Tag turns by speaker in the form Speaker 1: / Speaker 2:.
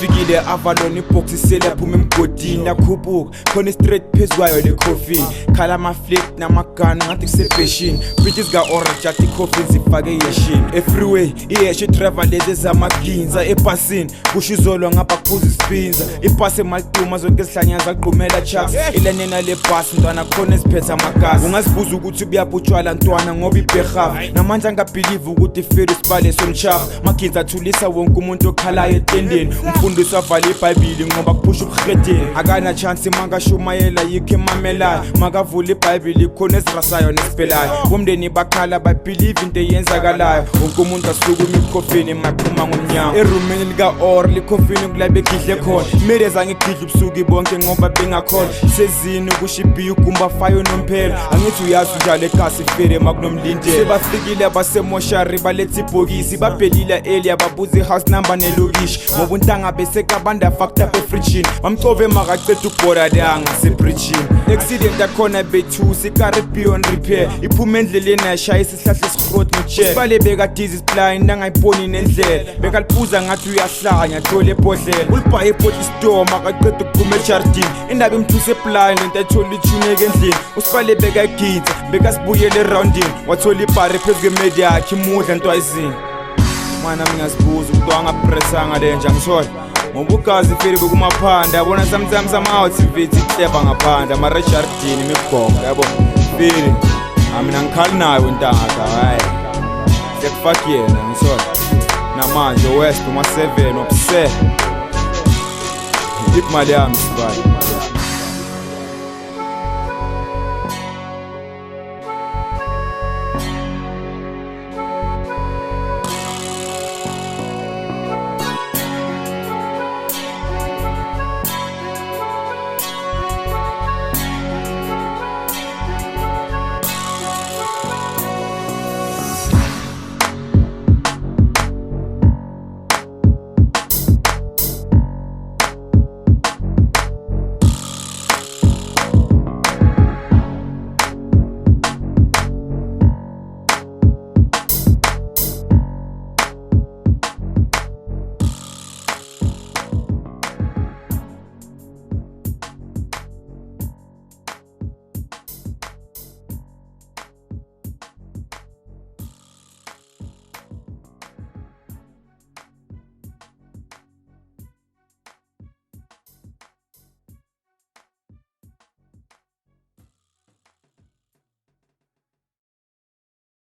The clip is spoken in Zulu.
Speaker 1: sifikile Avalon ibox isela phuma emgodini yakhuphuka khona straight phezukwayo le coffin khala ama flip namagana ngathi kusefashion bitches ga orange athi coffin zifake yeshin e-freeway iyeshi travel lezi zamaginza epasini kusho izolo ngapha kuza ispinza ipase maliduma zonke esihlanya zaqhumela chucks ilanena le bus ntwana khona eziphethe amagazi ungazibuza ukuthi buyabutshwala ntwana ngoba ibehaf namanje angabelieve ukuthi ifere isibale somchafu maginza athulisa wonke umuntu okhalayo etendeni umfundisi wavala iBhayibheli ngoba kuphusha ubuhredeni akana chance mangashumayela yikho emamelayo makavula iBhayibheli khona ezirasayo nesipelayo bomndeni bakhala babelieve into eyenzakalayo wonke umuntu asuka imikhofini maphuma ngomnyango erumini lika or likhofini kulabe gidle khona mereza ngigidla ubusuku bonke ngoba bengakhona sezini kushibiya ugumba fayo nomphela angithi uyazi njalo ekasi fere makunomlindela sebafikile abasemoshari balethe ibhokisi babhelila earlier babuza ihouse number nelokishi ngoba untanga bese kabanda fucked up efridge bamcove makaceda ukubhora danga sepreaching accident akhona bethusi iCaribbean repair iphuma endleleni yashaya isihlahla esihrot nochair sibale bekadizi spline nangayiboni nendlela bekaliphuza ngathi uyahlanya thole ebhodlela ulibhaye ebhodi store makaceda ukuphuma ejardini indaba imthuse epline lento ayithola ithuneke endlini usibale bekagidza bekasibuyele roundini wathola ibhari phezu kwemedi yakhe imudla ntwayizini mana mingazibuza ukuthi wangapressanga lenja ngisho ngoba ugazi iferi bekumaphanda yabona sometimes ama-outfit ihleba ngaphandle ama-rejardini imigomba yabo feri mina ngikhali nayo intanga hayi sekufaki yena ngisho namanje west uma-7 obse ipimali yami sibali